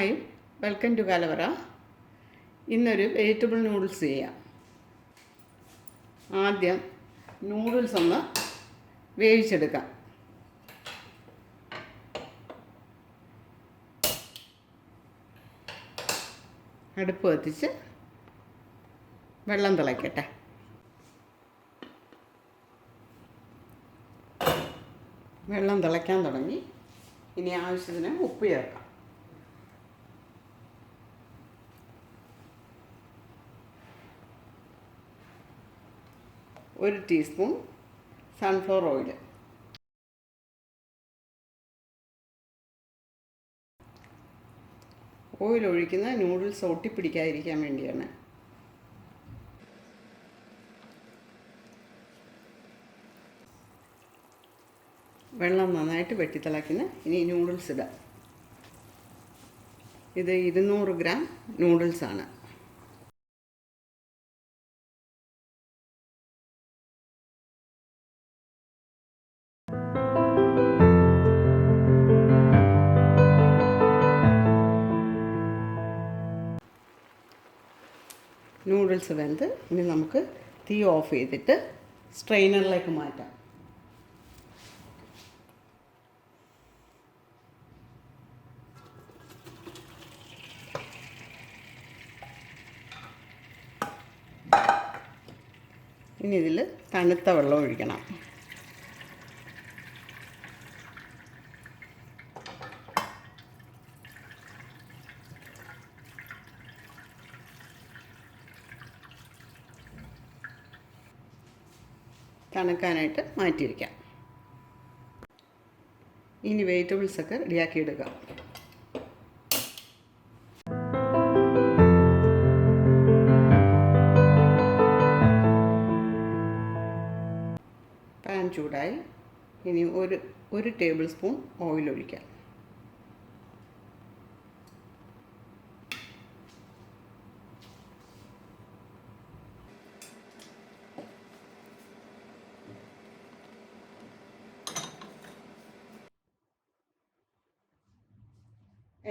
Hi, welcome to കാലവറ. ഇന്നൊരു vegetable noodles ചെയ്യാം. ആദ്യം നൂഡിൽസ് ഒന്ന് വേവിച്ചെടുക്കാം. അടുപ്പ് കത്തിച്ച് വെള്ളം തിളയ്ക്കട്ടെ. വെള്ളം തിളയ്ക്കാൻ തുടങ്ങി. ഇനി ആവശ്യത്തിന് ഉപ്പ് ചേർക്കാം. ഒരു ടീസ്പൂൺ സൺഫ്ലവർ ഓയിൽ, ഓയിൽ ഒഴിക്കുന്ന നൂഡിൽസ് ഒട്ടിപ്പിടിക്കാതിരിക്കാൻ വേണ്ടിയാണ്. വെള്ളം നന്നായിട്ട് വെട്ടിത്തിളയ്ക്കുന്ന ഇനി നൂഡിൽസ് ഇടാം. ഇത് 200 ഗ്രാം നൂഡിൽസാണ്. നൂഡിൽസ് വെന്ത് ഇനി നമുക്ക് തീ ഓഫ് ചെയ്തിട്ട് സ്ട്രെയിനറിലേക്ക് മാറ്റാം. ഇനി ഇതിൽ തണുത്ത വെള്ളം ഒഴിക്കണം. തണുക്കാനായിട്ട് മാറ്റിയിരിക്കാം. ഇനി വെജിറ്റബിൾസൊക്കെ റെഡിയാക്കി എടുക്കാം. പാൻ ചൂടായി. ഇനി ഒരു ടേബിൾ സ്പൂൺ ഓയിൽ ഒഴിക്കാം.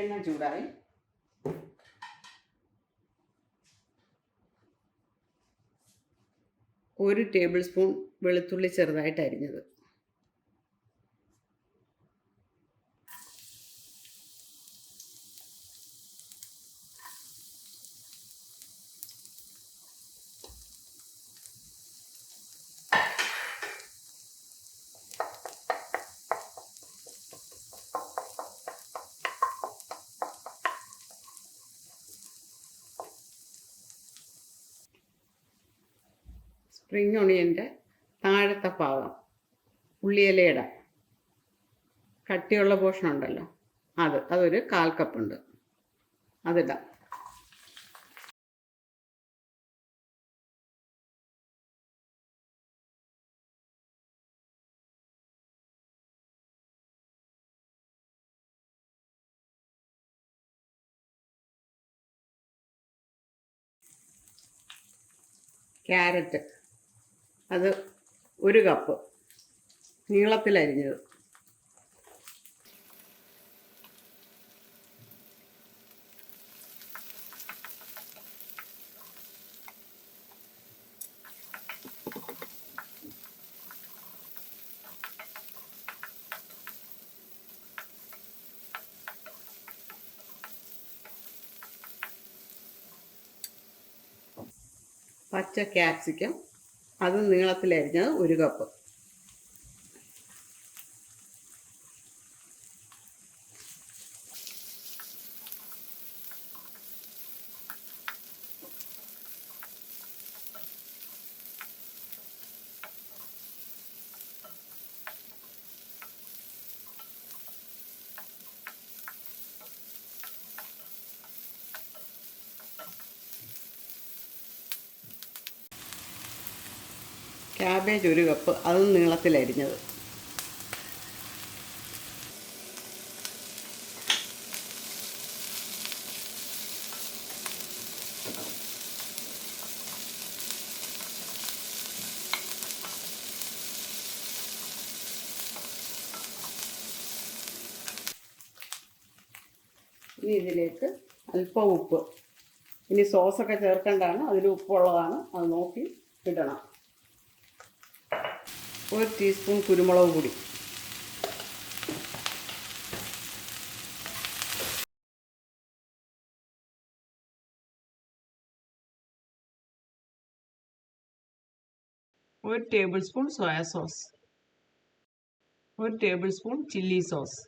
എണ്ണ ചൂടായി. ഒരു ടേബിൾ സ്പൂൺ വെളുത്തുള്ളി ചെറുതായിട്ട് അരിഞ്ഞത്, സ്പ്രിംഗ് ഒണിയൻ്റെ താഴത്തെ ഭാഗം ഉള്ളിയിലയുടെ കട്ടിയുള്ള പോർഷൻ ഉണ്ടല്ലോ, അതൊരു 1/4 കപ്പുണ്ട്, അതിടാം. ക്യാരറ്റ് അത് 1 കപ്പ് നീളത്തിലരിഞ്ഞത്, പച്ച ക്യാപ്സിക്കം അത് നീളത്തിലരിഞ്ഞത് 1 കപ്പ്, ക്യാബേജ് 1 കപ്പ് അത് നീളത്തിലരിഞ്ഞത്, ഇനി ഇതിലേക്ക് അല്പം ഉപ്പ്. ഇനി സോസൊക്കെ ചേർക്കേണ്ടതാണ്, അതിൽ ഉപ്പുള്ളതാണ്, അത് നോക്കി ഇടണം. 1 ടീസ്പൂൺ കുരുമുളക് പൊടി, ഒരു tablespoon soya sauce, 1 tablespoon chilli sauce,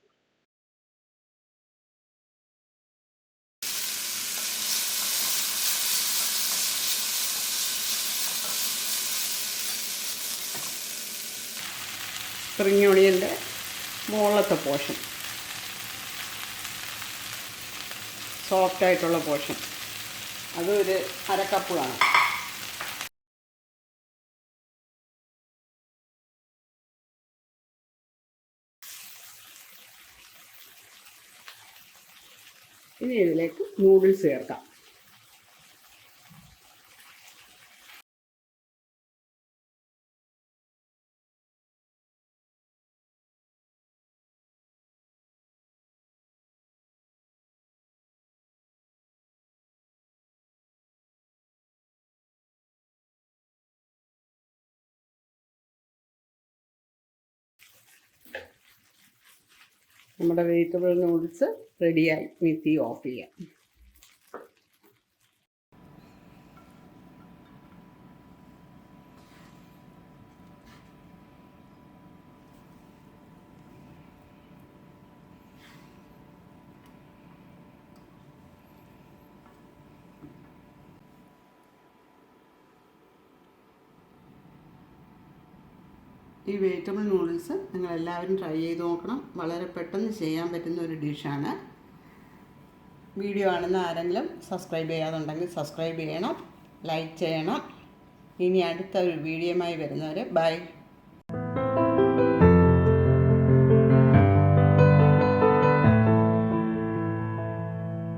spring ഓണിയൻ്റെ മുകളിലത്തെ പോർഷൻ, സോഫ്റ്റായിട്ടുള്ള പോർഷൻ, അതൊരു 1/2 കപ്പ് കാണും. ഇനി ഇതിലേക്ക് നൂഡിൽസ് ചേർക്കാം. നമ്മുടെ വെജിറ്റബിൾ നൂഡിൽസ് റെഡിയായി. ഇനി തീ ഓഫ് ചെയ്യാം. ഈ വെജിറ്റബിൾ നൂഡിൽസ് നിങ്ങളെല്ലാവരും ട്രൈ ചെയ്ത് നോക്കണം. വളരെ പെട്ടെന്ന് ചെയ്യാൻ പറ്റുന്ന ഒരു ഡിഷാണ്. വീഡിയോ കാണുന്ന ആരെങ്കിലും സബ്സ്ക്രൈബ് ചെയ്യാതുണ്ടെങ്കിൽ സബ്സ്ക്രൈബ് ചെയ്യണം, ലൈക്ക് ചെയ്യണം. ഇനി അടുത്ത ഒരു വീഡിയോയുമായി വരുന്നവരെ ബൈ.